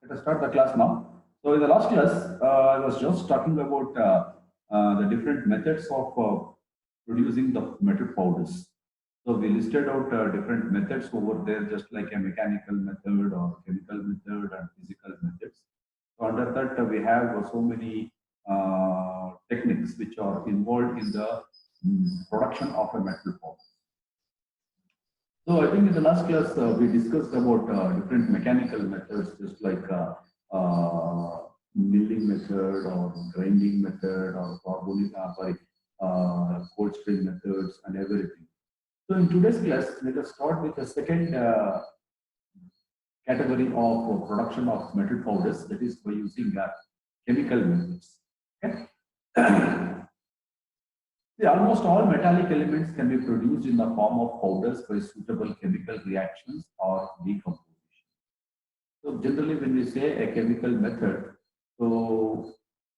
Let us start the class now. So in the last class, I was just talking about the different methods of producing the metal powders. So we listed out different methods over there, just like a mechanical method or chemical method and physical methods. So under that, we have so many techniques which are involved in the production of a metal powder. So I think in the last class we discussed about different mechanical methods, just like milling method or grinding method or cold spring methods and everything. So in today's class, let us start with the second category of production of metal powders, that is by using chemical methods. Okay. See, almost all metallic elements can be produced in the form of powders by suitable chemical reactions or decomposition. So generally when we say a chemical method, so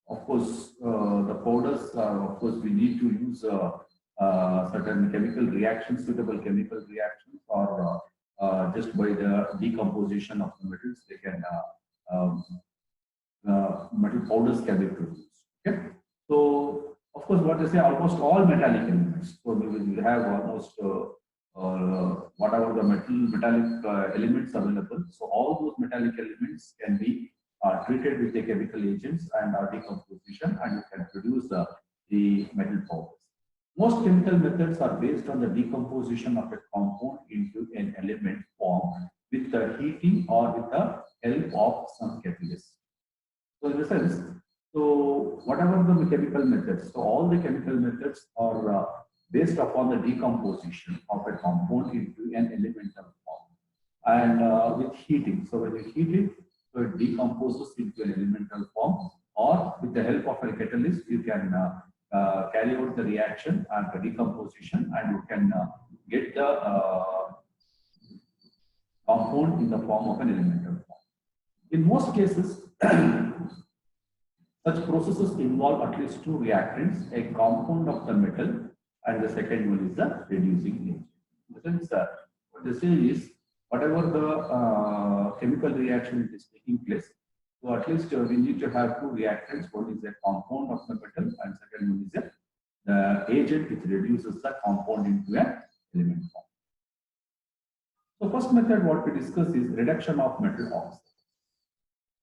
of course the powders of course we need to use certain chemical reactions, suitable chemical reactions, or just by the decomposition of the metals, they can metal powders can be produced. Okay, so of course, what they say, almost all metallic elements. So we will have almost whatever the metallic elements available. So all those metallic elements can be treated with the chemical agents and decomposition, and you can produce the metal powders. Most chemical methods are based on the decomposition of a compound into an element form with the heating or with the help of some catalyst. So in the sense, so whatever the chemical methods, so all the chemical methods are based upon the decomposition of a compound into an elemental form and with heating. So when you heat it, so it decomposes into an elemental form, or with the help of a catalyst, you can carry out the reaction and the decomposition, and you can get the compound in the form of an elemental form. In most cases, such processes involve at least two reactants, a compound of the metal, and the second one is the reducing agent. In the sense that what they say is, whatever the chemical reaction is taking place, so at least we need to have two reactants. One is a compound of the metal, and second one is the agent which reduces the compound into an element form. So first method what we discuss is reduction of metal oxides.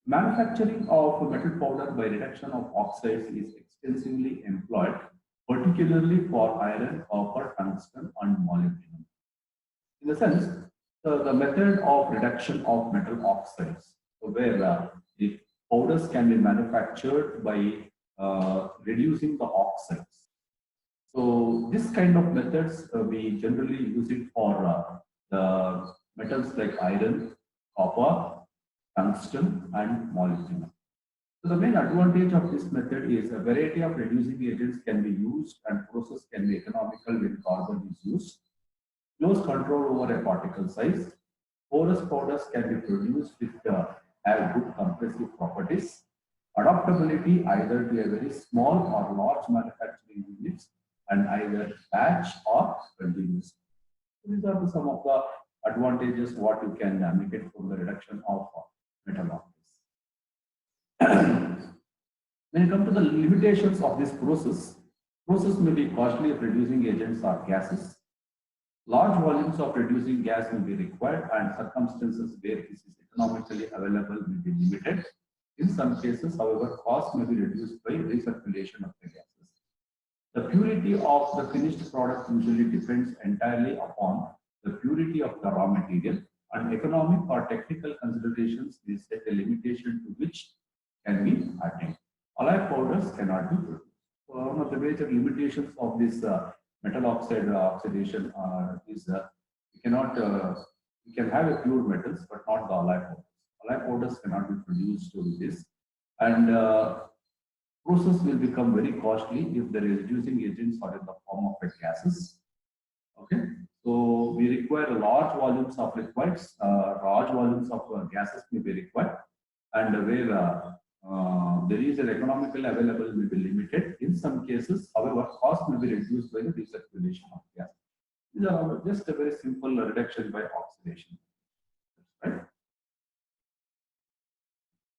Manufacturing of metal powder by reduction of oxides is extensively employed, particularly for iron, copper, tungsten, and molybdenum. In the sense, the method of reduction of metal oxides, so where the powders can be manufactured by reducing the oxides. So this kind of methods we generally use it for the metals like iron, copper, tungsten, and molybdenum. So the main advantage of this method is a variety of reducing agents can be used and process can be economical when carbon is used. Close control over a particle size. Porous powders can be produced with have good compressive properties. Adaptability either to a very small or large manufacturing units and either batch or continuous. These are some of the advantages what you can make it from the reduction of metal oxides. When it comes to the limitations of this process may be costly if reducing agents or gases. Large volumes of reducing gas may be required, and circumstances where this is economically available may be limited. In some cases, however, cost may be reduced by recirculation of the gases. The purity of the finished product usually depends entirely upon the purity of the raw material, and economic or technical considerations will set a limitation to which can be attained. Alloy powders cannot be produced. So one of the major limitations of this metal oxide oxidation is we cannot we can have a pure metals but not the alloy powders. Alloy powders cannot be produced with this, and process will become very costly if the reducing agents are in the form of gases. Okay, so we require large volumes of liquids, large volumes of gases may be required, and where there is an economical available may be limited. In some cases, however, cost may be reduced by the recirculation of gas. These are just a very simple reduction by oxidation. Right?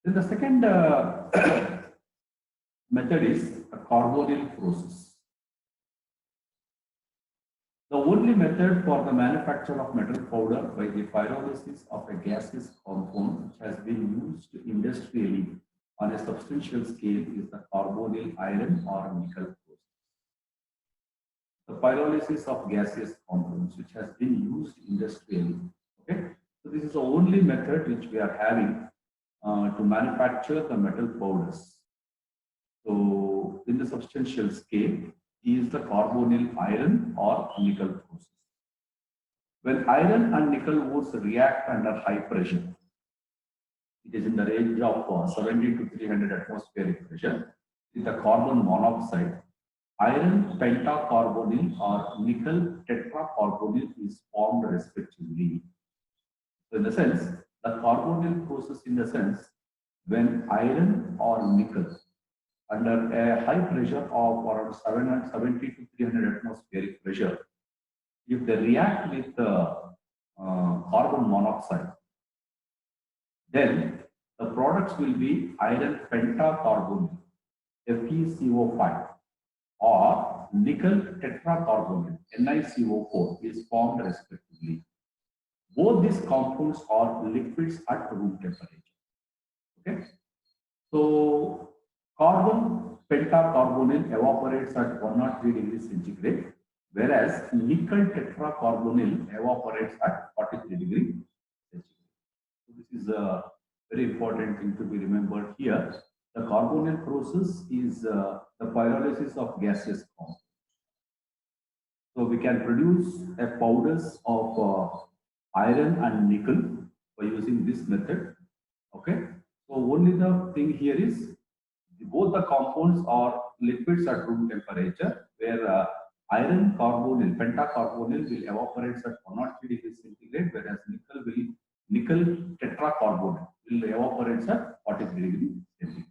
Then the second method is a carbonyl process. The only method for the manufacture of metal powder by the pyrolysis of a gaseous compound which has been used industrially on a substantial scale is the carbonyl iron or nickel process. The pyrolysis of gaseous compounds which has been used industrially. Okay, so this is the only method which we are having to manufacture the metal powders. So in the substantial scale is the carbonyl iron or nickel process. When iron and nickel ores react under high pressure, it is in the range of 70 to 300 atmospheric pressure with the carbon monoxide, iron pentacarbonyl or nickel tetracarbonyl is formed respectively. So in the sense, the carbonyl process in the sense when iron or nickel under a high pressure of around 70 to 300 atmospheric pressure, if they react with carbon monoxide, then the products will be iron pentacarbonyl, FeCO5, or nickel tetracarbonyl, NiCO4 is formed respectively. Both these compounds are liquids at room temperature. Okay, so carbon pentacarbonyl evaporates at 103 degrees centigrade, whereas nickel tetracarbonyl evaporates at 43 degrees centigrade. So this is a very important thing to be remembered here. The carbonyl process is the pyrolysis of gaseous compounds. So we can produce a powders of iron and nickel by using this method. Okay, so only the thing here is both the compounds are liquids at room temperature, where iron carbonyl, pentacarbonyl will evaporate at 103 degrees centigrade, whereas nickel tetracarbonyl will evaporate at 43 degrees centigrade.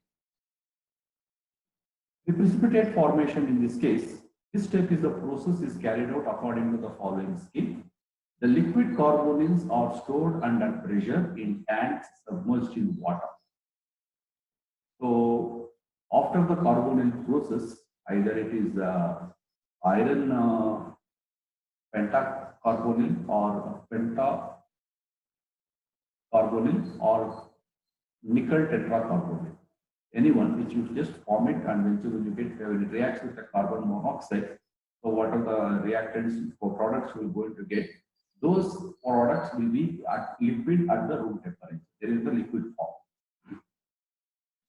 The precipitate formation in this case, this step is the process is carried out according to the following scheme. The liquid carbonyls are stored under pressure in tanks submerged in water. So after the carbonyl process, either it is iron pentacarbonyl or pentacarbonyl or nickel tetracarbonyl, anyone which you just form it, and when you get when it reacts with the carbon monoxide, so what are the reactants for products we are going to get? Those products will be liquid at the room temperature. There is the liquid form.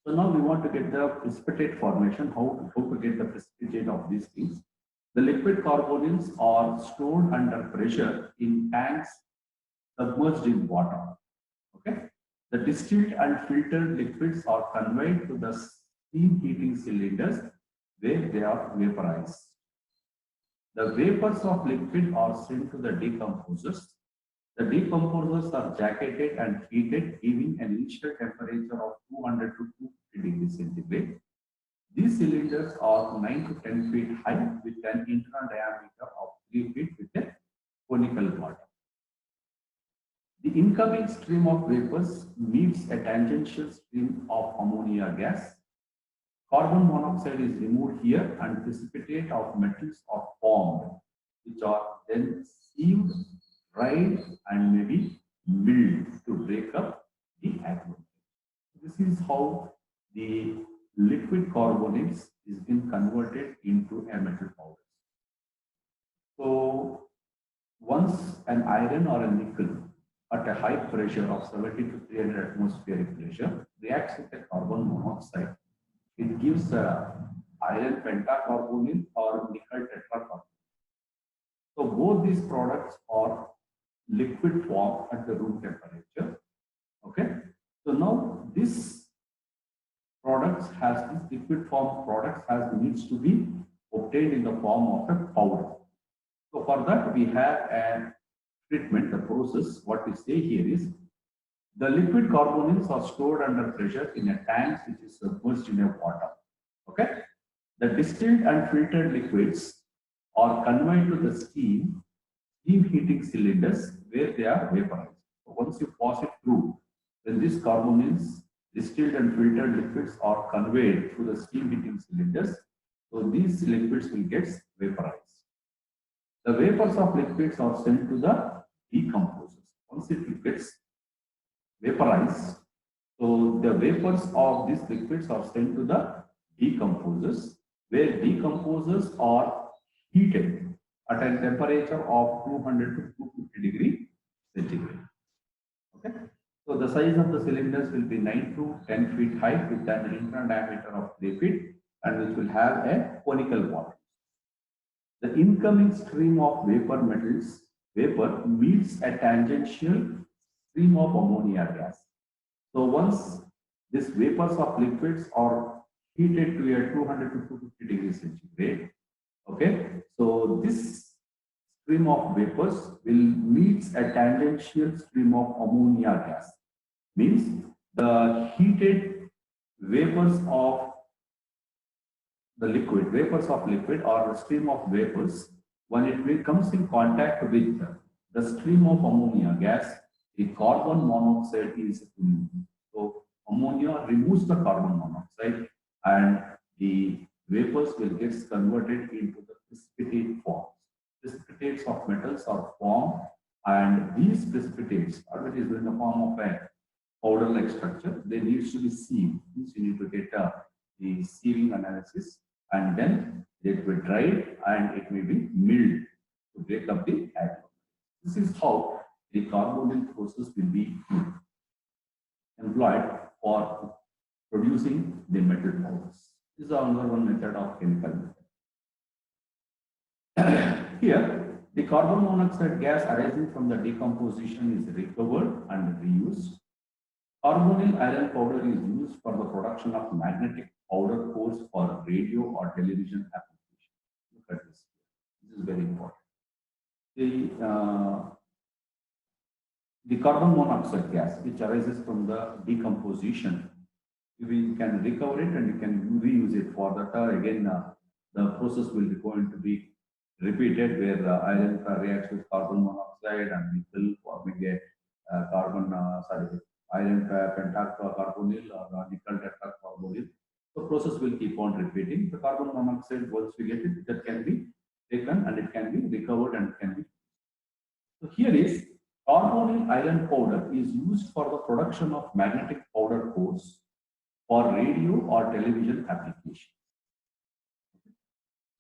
So now we want to get the precipitate formation, how to get the precipitate of these things. The liquid carbonyls are stored under pressure in tanks submerged in water. Okay. The distilled and filtered liquids are conveyed to the steam heating cylinders where they are vaporized. The vapors of liquid are sent to the decomposers. The decomposers are jacketed and heated, giving an initial temperature of 200 to 250 degrees centigrade. These cylinders are 9 to 10 feet high with an internal diameter of 3 feet with a conical bottom. The incoming stream of vapors meets a tangential stream of ammonia gas. Carbon monoxide is removed here and precipitate of metals are formed, which are then sieved, dried, and maybe milled to break up the aggregate. This is how the liquid carbonyls is being converted into a metal powder. So once an iron or a nickel at a high pressure of 70 to 300 atmospheric pressure reacts with a carbon monoxide, it gives iron pentacarbonyl or nickel tetracarbonyl. So both these products are liquid form at the room temperature. Okay. So now this liquid form products needs to be obtained in the form of a powder. So for that we have a treatment, the process. What we say here is the liquid carbonyls are stored under pressure in a tank which is submerged in a water. Okay. The distilled and filtered liquids are conveyed to the steam heating cylinders where they are vaporized. So once you pass it through, then these carbonyls Distilled and filtered liquids are conveyed through the steam heating cylinders. So these liquids will get vaporized. The vapors of liquids are sent to the decomposers. Once it gets vaporized, so the vapors of these liquids are sent to the decomposers, where decomposers are heated at a temperature of 200 to 250 degree centigrade. Okay. So the size of the cylinders will be 9 to 10 feet high with an internal diameter of 3 feet and which will have a conical bottom. The incoming stream of vapor meets a tangential stream of ammonia gas. So once these vapors of liquids are heated to a 200 to 250 degrees centigrade, okay, so this stream of vapors will meet a tangential stream of ammonia gas. Means the heated vapors of the vapors of liquid or the stream of vapors, when it comes in contact with the stream of ammonia gas, the carbon monoxide is removed. So ammonia removes the carbon monoxide and the vapors will get converted into the precipitate form. Precipitates of metals are formed and these precipitates, or it is in the form of a powder-like structure, they need to be sieved. Means you need to get the sieving analysis and then it will dry and it may be milled to break up the atom. This is how the carbonyl process will be employed for producing the metal powders. This is another one method of chemical method. Here, the carbon monoxide gas arising from the decomposition is recovered and reused. Carbonyl iron powder is used for the production of magnetic powder cores for radio or television application. Look at this. This is very important. The carbon monoxide gas, which arises from the decomposition, we can recover it and you can reuse it. For that, again, the process will be going to be repeated where the iron reacts with carbon monoxide and nickel forming a iron pentacarbonyl or nickel tetracarbonyl. The process will keep on repeating. The carbon monoxide, once we get it, that can be taken and it can be recovered and can be. So here is carbonyl iron powder is used for the production of magnetic powder cores for radio or television applications.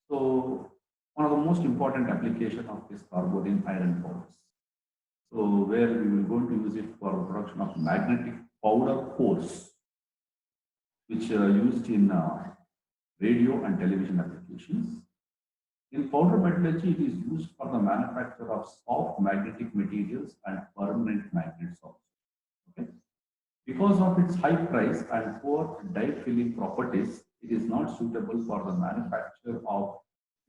So one of the most important application of this carbonyl iron powders. So where we will going to use it for the production of magnetic powder cores, which are used in radio and television applications. In powder metallurgy, it is used for the manufacture of soft magnetic materials and permanent magnets also. Okay? Because of its high price and poor die-filling properties, it is not suitable for the manufacture of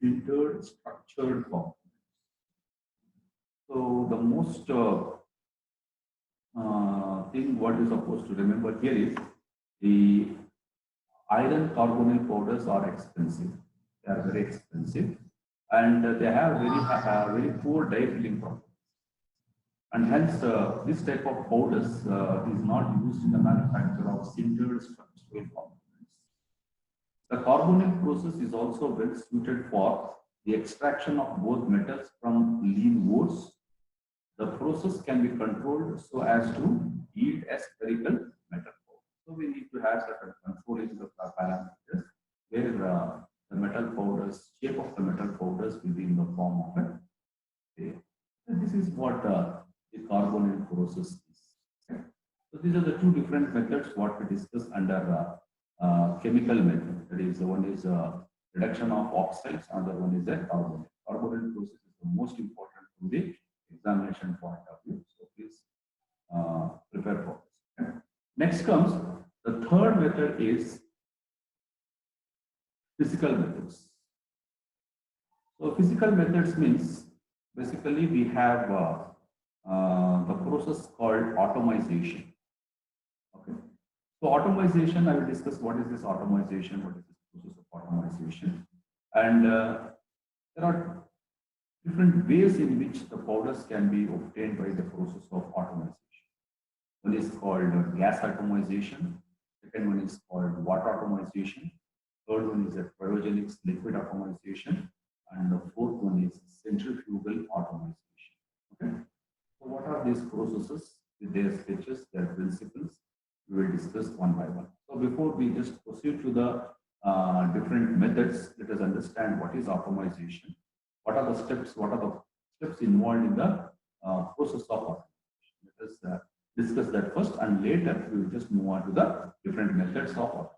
filtered structured components. So the most thing what you're supposed to remember here is the iron carbonyl powders are expensive. They are very expensive and they have very poor die-filling properties. And hence, this type of powders is not used in the manufacture of sintered structural components. The carbonyl process is also well suited for the extraction of both metals from lean ores. The process can be controlled so as to yield a spherical metal powder. So we need to have certain controlling the parameters where the metal powders, shape of the metal powders will be in the form of a layer. And this is what the carbonyl process is. Okay? So these are the two different methods what we discuss under chemical method. That is, one is reduction of oxides, another one is a carbonyl. Carbonyl process is the most important from the examination point of view. So please prepare for this. Okay? Next comes the third method is physical methods. So physical methods means basically we have the process called atomization. Okay. So atomization, I will discuss what is this atomization, what is this process of atomization, and there are different ways in which the powders can be obtained by the process of atomization. One is called gas atomization, Second one is called water atomization. Third one is a cryogenics liquid atomization. And the fourth one is centrifugal atomization. Okay. So what are these processes with their sketches, their principles? We will discuss one by one. So before we just proceed to the different methods, let us understand what is atomization. What are the steps? What are the steps involved in the process of automation? Let us discuss that first, and later we will just move on to the different methods of automation.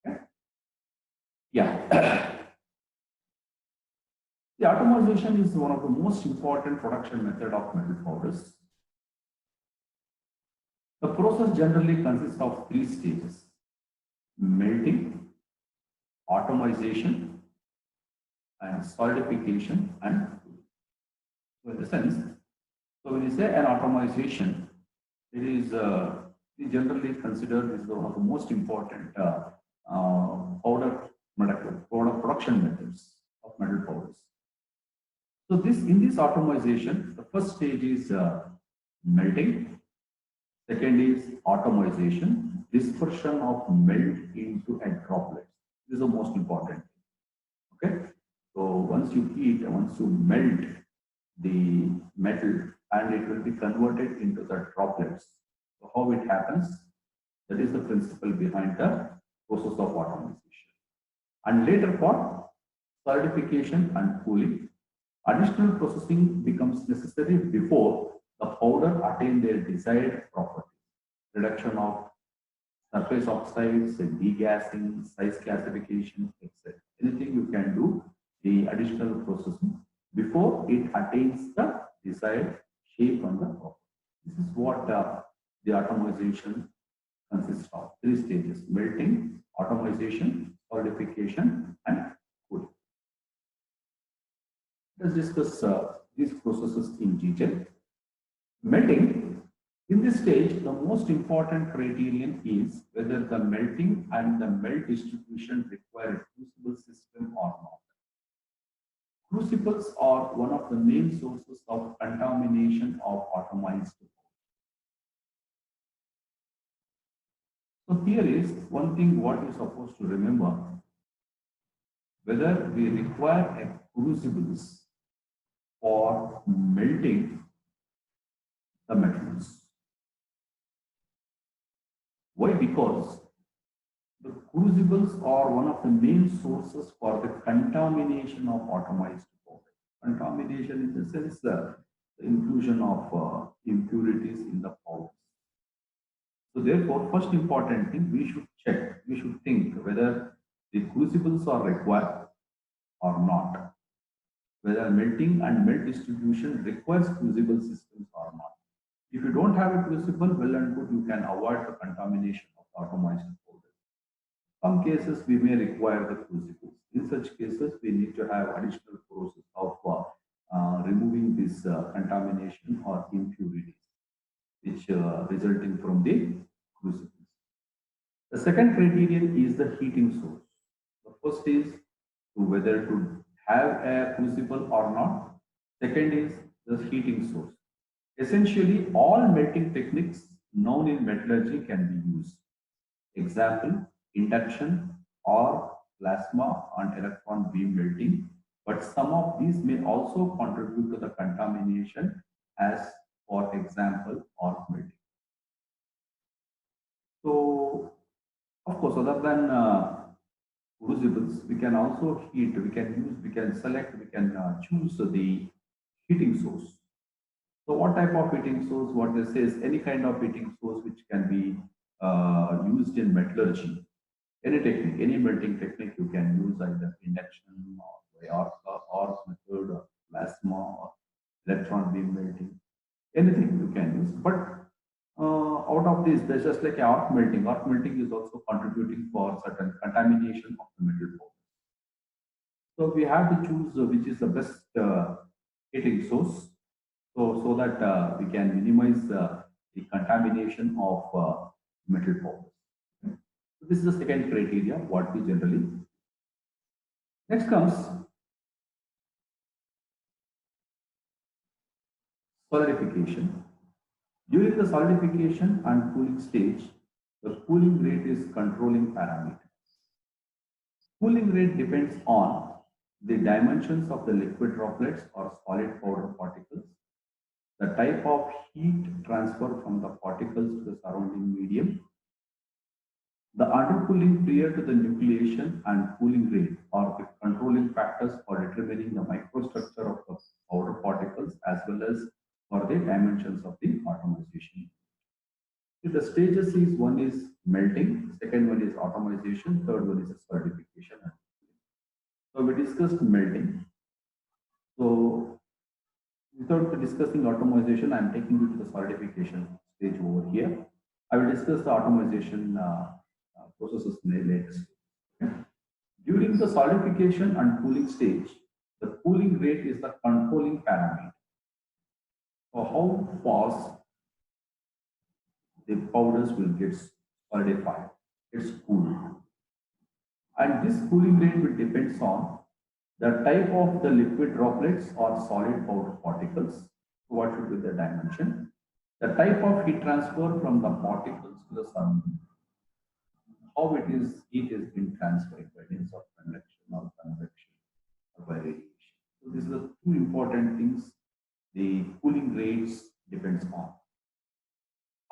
Okay? Yeah. The atomization is one of the most important production method of metal powders. The process generally consists of three stages: melting, atomization, and solidification and cooling. So in the sense, so when you say an atomization, it is we generally consider this one of the most important powder production methods of metal powders. So in this atomization, the first stage is melting. Second is atomization, dispersion of melt into a droplet. This is the most important thing. Okay. So once you heat, once you melt the metal, and it will be converted into the droplets. So how it happens? That is the principle behind the process of atomization. And later for solidification and cooling, additional processing becomes necessary before the powder attain their desired properties. Reduction of surface oxides, degassing, size classification, etc. Anything you can do, the additional processing before it attains the desired shape and the property. This is what the atomization consists of. Three stages: melting, atomization, solidification, and cooling. Let's discuss these processes in detail. Melting. In this stage, the most important criterion is whether the melting and the melt distribution require a crucible system or not. Crucibles are one of the main sources of contamination of atomized powder. So here is one thing what you're supposed to remember: whether we require a crucibles for melting the metals. Why? Because the crucibles are one of the main sources for the contamination of atomized powder. Contamination in the sense the inclusion of impurities in the powder. So therefore, first important thing, we should check, we should think whether the crucibles are required or not. Whether melting and melt distribution requires crucible systems or not. If you don't have a crucible, well and good, you can avoid the contamination of atomized powder. Some cases we may require the crucibles. In such cases, we need to have additional process of removing this contamination or impurities, which resulting from the crucibles. The second criterion is the heating source. The first is whether to have a crucible or not. Second is the heating source. Essentially, all melting techniques known in metallurgy can be used. Example, induction or plasma and electron beam melting, but some of these may also contribute to the contamination, as for example, arc melting. So, of course, other than crucibles, we can also heat, we can select, we can choose the heating source. So what type of heating source? What they say is any kind of heating source which can be used in metallurgy. Any technique, any melting technique, you can use either induction or arc method or plasma or electron beam melting. Anything you can use. But out of this, there's just like arc melting. Arc melting is also contributing for certain contamination of the metal powder. So we have to choose which is the best heating source. So that we can minimize the contamination of metal powders. So this is the second criteria what we generally. Next comes solidification. During the solidification and cooling stage, The cooling rate is controlling parameter. Cooling rate depends on the dimensions of the liquid droplets or solid powder particles, the type of heat transfer from the particles to the surrounding medium, the undercooling prior to the nucleation and cooling rate are the controlling factors for determining the microstructure of the powder particles as well as for the dimensions of the atomization. So the stages is one is melting, second one is atomization, third one is solidification. So we discussed melting. So without discussing atomization, I am taking you to the solidification stage over here. I will discuss the atomization processes later. During the solidification and cooling stage, the cooling rate is the controlling parameter. So how fast the powders will get solidified, it's cooled. And this cooling rate will depends on the type of the liquid droplets or solid powder particles. So what should be the dimension? The type of heat transfer from the particles to the surrounding. How heat is being transferred by means of conduction or convection or by radiation. So these are the two important things the cooling rates depends on.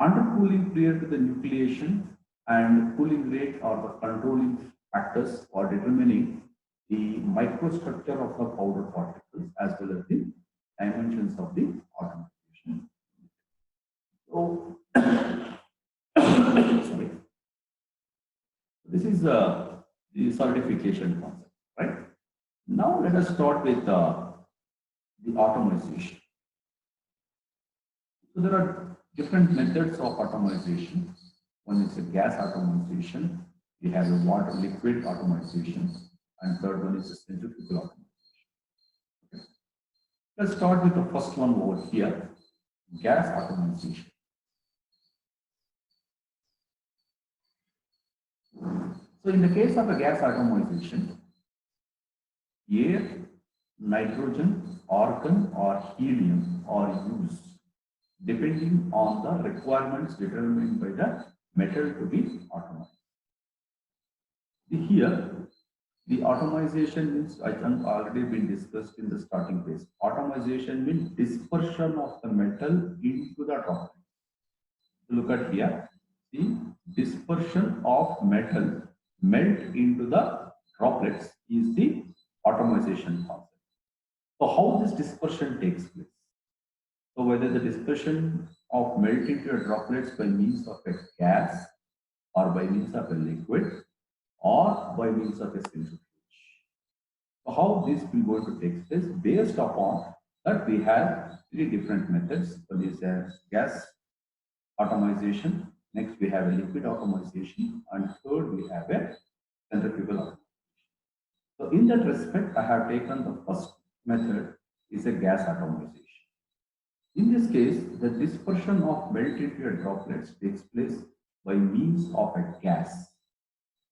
Undercooling prior to the nucleation and cooling rate are the controlling factors for determining the microstructure of the powder particles as well as the dimensions of the atomization. So, sorry. This is the solidification concept, right? Now let us start with the atomization. So there are different methods of atomization. One is a gas atomization. We have a water liquid atomization, and third one is a centrifugal atomization. Okay. Let's start with the first one over here, gas atomization. So in the case of a gas atomization, air, nitrogen, argon or helium are used depending on the requirements determined by the metal to be atomized. Here, the atomization means, I think already been discussed in the starting phase. Atomization means dispersion of the metal into the droplet. Look at here, the dispersion of metal melt into the droplets is the atomization concept. So how this dispersion takes place? So whether the dispersion of melt into droplets by means of a gas or by means of a liquid or by means of a centrifuge. So how this will going to take place? Based upon that we have three different methods. One is a gas atomization, next we have a liquid atomization, and third we have a centrifugal atomization. So in that respect, I have taken the first method is a gas atomization. In this case, the dispersion of melt into droplets takes place by means of a gas.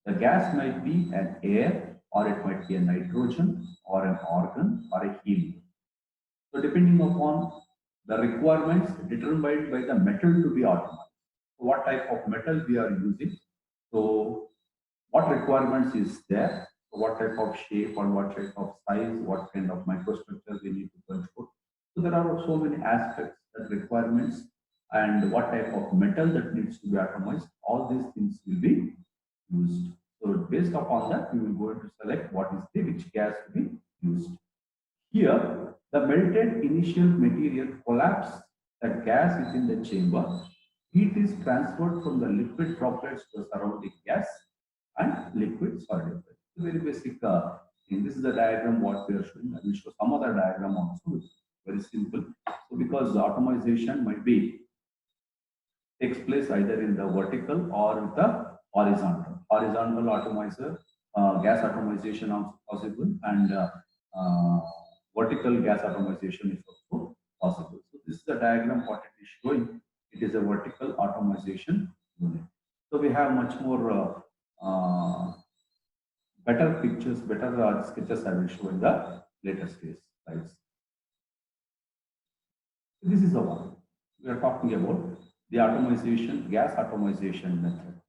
The gas might be an air, or it might be a nitrogen, or an argon, or a helium. So depending upon the requirements determined by the metal to be atomized. So what type of metal we are using? So what requirements is there? So what type of shape or what type of size, what kind of microstructure we need to control. So there are so many aspects that requirements and what type of metal that needs to be atomized. All these things will be used. So based upon that, we will go to select what is the which gas to be used. Here, the melted initial material collapses the gas within the chamber. Heat is transferred from the liquid droplets to the surrounding gas and liquid solidified. Very basic thing. This is the diagram what we are showing. I will show some other diagram also. It's very simple. So because the atomization might be takes place either in the vertical or the horizontal. Horizontal atomizer, gas atomization is possible, and vertical gas atomization is also possible. So this is the diagram what it is showing. It is a vertical atomization unit. So we have much more better pictures, better sketches I will show in the later slides. This is the one we are talking about, the atomization, gas atomization method.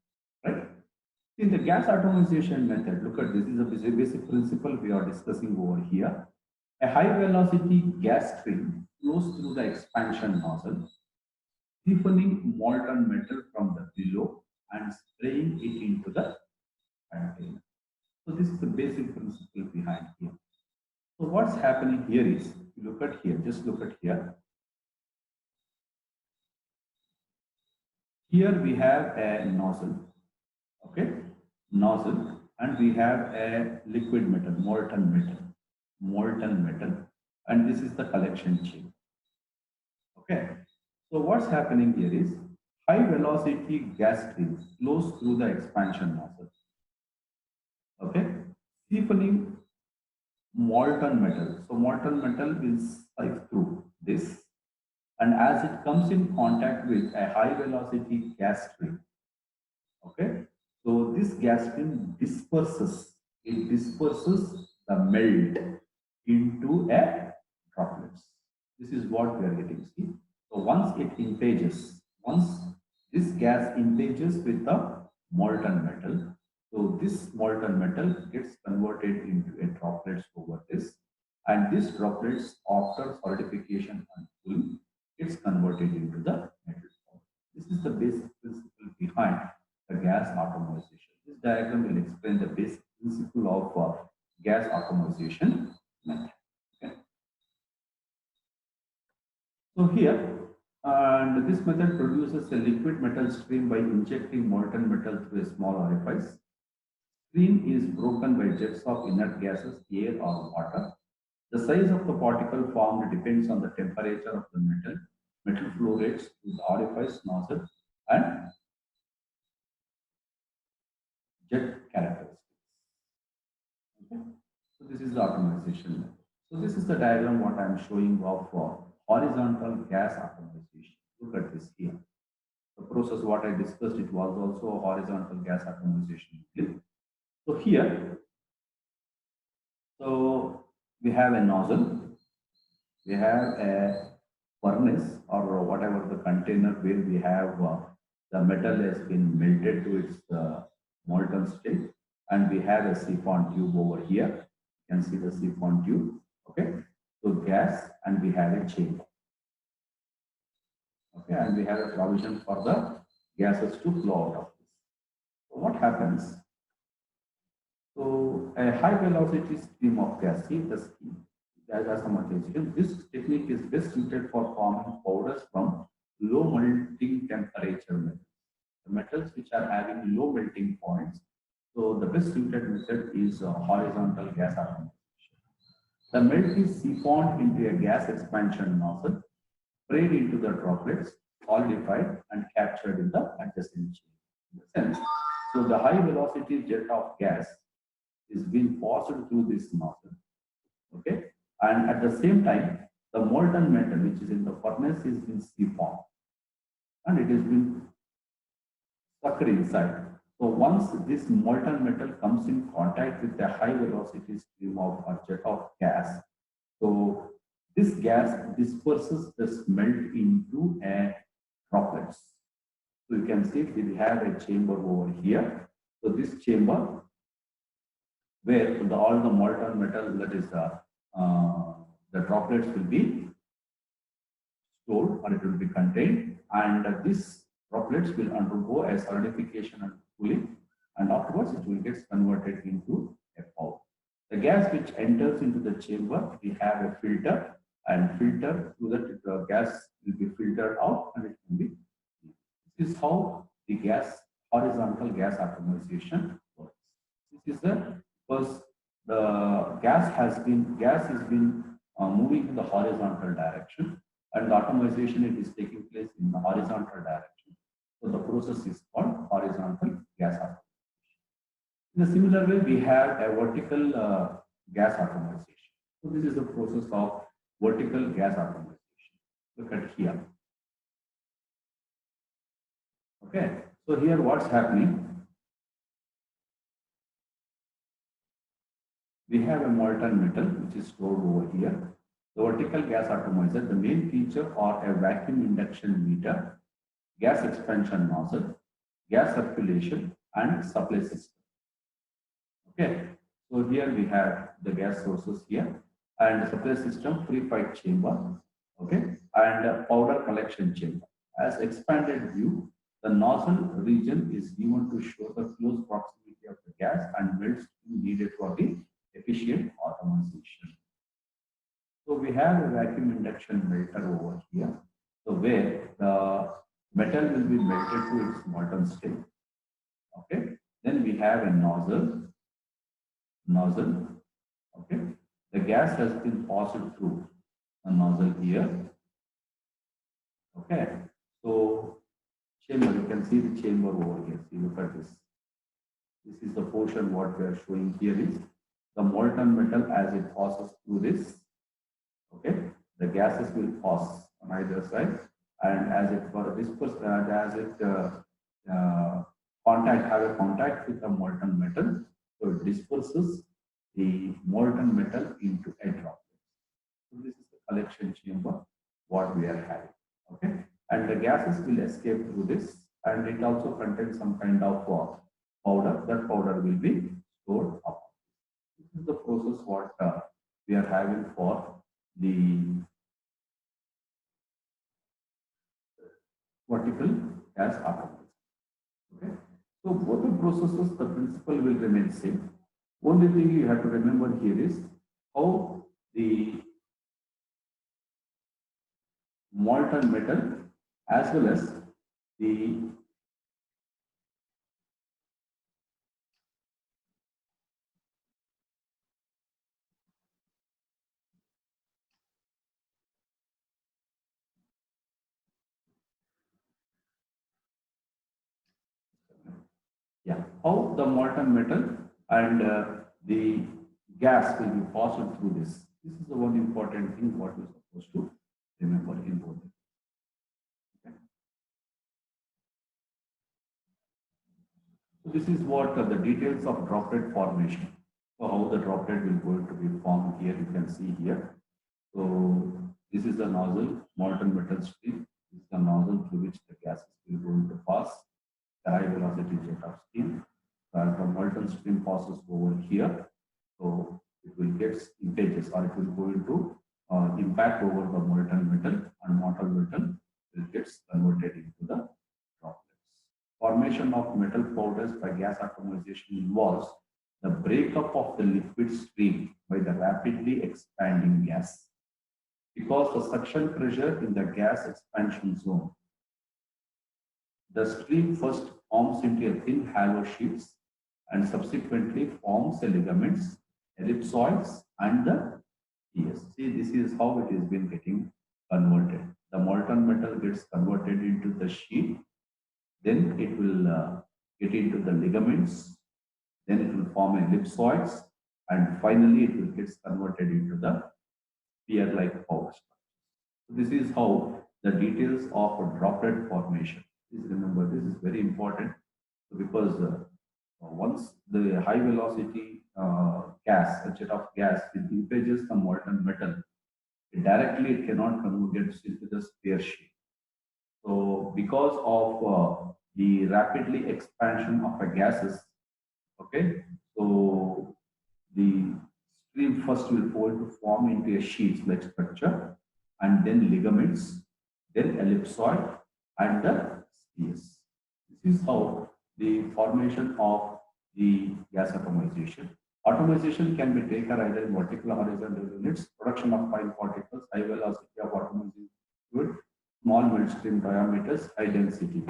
In the gas atomization method, look at this is a basic principle we are discussing over here. A high velocity gas stream flows through the expansion nozzle, deepening molten metal from the below and spraying it into the container. So this is the basic principle behind here. So what's happening here is, look at here, just look at here. Here we have a nozzle, okay, nozzle, and we have a liquid metal, molten metal, and this is the collection chamber. Okay, so what's happening here is high velocity gas stream flows through the expansion nozzle. Okay, deepening molten metal. So molten metal will siphon through this, and as it comes in contact with a high velocity gas stream, okay, so this gas stream disperses. It disperses the melt into a droplets. This is what we are getting. See, so once it engages, once this gas engages with the molten metal, so this molten metal gets converted into a droplets over this, and this droplets after solidification and cooling gets converted into the metal form. This is the basic principle behind the gas atomization. This diagram will explain the basic principle of gas atomization method. Okay. So here, and this method produces a liquid metal stream by injecting molten metal through a small orifice. Stream is broken by jets of inert gases, air or water. The size of the particle formed depends on the temperature of the metal flow rates through the orifice, nozzle, and jet characteristics. Okay. So this is the atomization method. So this is the diagram what I am showing of horizontal gas atomization. Look at this here. The process what I discussed, it was also a horizontal gas atomization. So here, so we have a nozzle, we have a furnace or whatever the container where we have the metal has been melted to its molten state, and we have a siphon tube over here. You can see the siphon tube. Okay, so gas, and we have a chamber. Okay, and we have a provision for the gases to flow out of this. So what happens? So a high velocity stream of gas, see the scheme, gas atomization. This technique is best suited for forming powders from low melting temperature metals. The metals which are having low melting points. So the best suited method is horizontal gas atomization. The melt is siphoned into a gas expansion nozzle, sprayed into the droplets, solidified and captured in the adjacent chamber. So the high velocity jet of gas is being passed through this nozzle. Okay, and at the same time, the molten metal which is in the furnace is being siphoned, and it is being sucked inside. So once this molten metal comes in contact with the high velocity stream of a jet of gas, so this gas disperses the melt into a droplets. So you can see we have a chamber over here. So this chamber where all the molten metal, that is the droplets will be stored or it will be contained, and these droplets will undergo a solidification and cooling, and afterwards it will get converted into a powder. The gas which enters into the chamber, we have a filter, and filter through that the gas will be filtered out and it can be. This is how the horizontal gas atomization works. This is because the gas has been moving in the horizontal direction, and the atomization it is taking place in the horizontal direction. So the process is called horizontal gas atomization. In a similar way, we have a vertical gas atomization. So this is the process of vertical gas atomization. Look at here. Okay, so here what's happening? We have a molten metal which is stored over here. The vertical gas atomizer, the main feature are a vacuum induction meter, gas expansion nozzle, gas circulation, and supply system. Okay, so here we have the gas sources here and supply system pre-fight chamber. Okay, and powder collection chamber. As expanded view, the nozzle region is given to show the close proximity of the gas and melts needed for the efficient atomization. So we have a vacuum induction melter over here. So where the metal will be melted to its molten state. Okay. Then we have a nozzle. Okay. The gas has been passed through a nozzle here. Okay. So chamber, you can see the chamber over here. See, look at this. This is the portion what we are showing here is the molten metal as it passes through this. Okay, the gases will pass on either side, and as it disperse, as it have a contact with the molten metal, so it disperses the molten metal into a droplet. So this is the collection chamber what we are having. Okay, and the gases will escape through this, and it also contains some kind of powder. That powder will be stored up. This is the process what we are having for the vertical gas atomization. Okay, so both the processes, the principle will remain same. Only thing you have to remember here is how the molten metal as well as the how the molten metal and the gas will be passed through this. This is the one important thing what you're supposed to remember in both. Okay. So this is what the details of droplet formation. So how the droplet will going to be formed here, you can see here. So this is the nozzle, molten metal stream. This is the nozzle through which the gases will going to pass. The high velocity jet of steam. And the molten stream passes over here. So it will get impinges or it will go into impact over the molten metal, and molten metal will get converted into the droplets. Formation of metal powders by gas atomization involves the breakup of the liquid stream by the rapidly expanding gas. Because the suction pressure in the gas expansion zone, the stream first forms into a thin hollow sheets and subsequently forms the ligaments, ellipsoids, and the tears. See, this is how it has been getting converted. The molten metal gets converted into the sheet, then it will get into the ligaments, then it will form ellipsoids, and finally it will get converted into the spear-like powder structure. So this is how the details of a droplet formation. Please remember, this is very important because once the high velocity gas, a jet of gas, it impinges the molten metal, it cannot convert into the spear shape. So because of the rapidly expansion of a gases, okay, so the stream first will form into a sheets-like structure, and then ligaments, then ellipsoid, and the spears. This is how the formation of the gas atomization. Atomization can be taken either in vertical or horizontal units, production of fine particles, high velocity of atomizing fluid, small melt stream diameters, high density.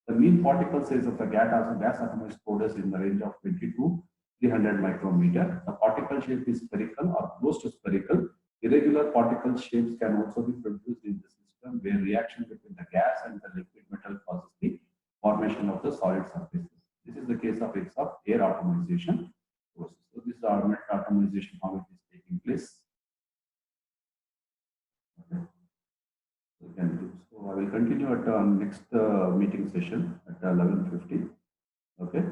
The mean particle size of the gas atomized powder is in the range of 20 to 300 micrometer. The particle shape is spherical or close to spherical. Irregular particle shapes can also be produced in the system where reaction between the gas and the liquid metal causes the formation of the solid surfaces. This is the case of air atomization process. So this is our atomization, how it is taking place. Okay. So I will continue at next meeting session at 11:50. Okay.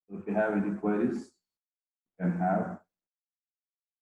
So if you have any queries, you can have.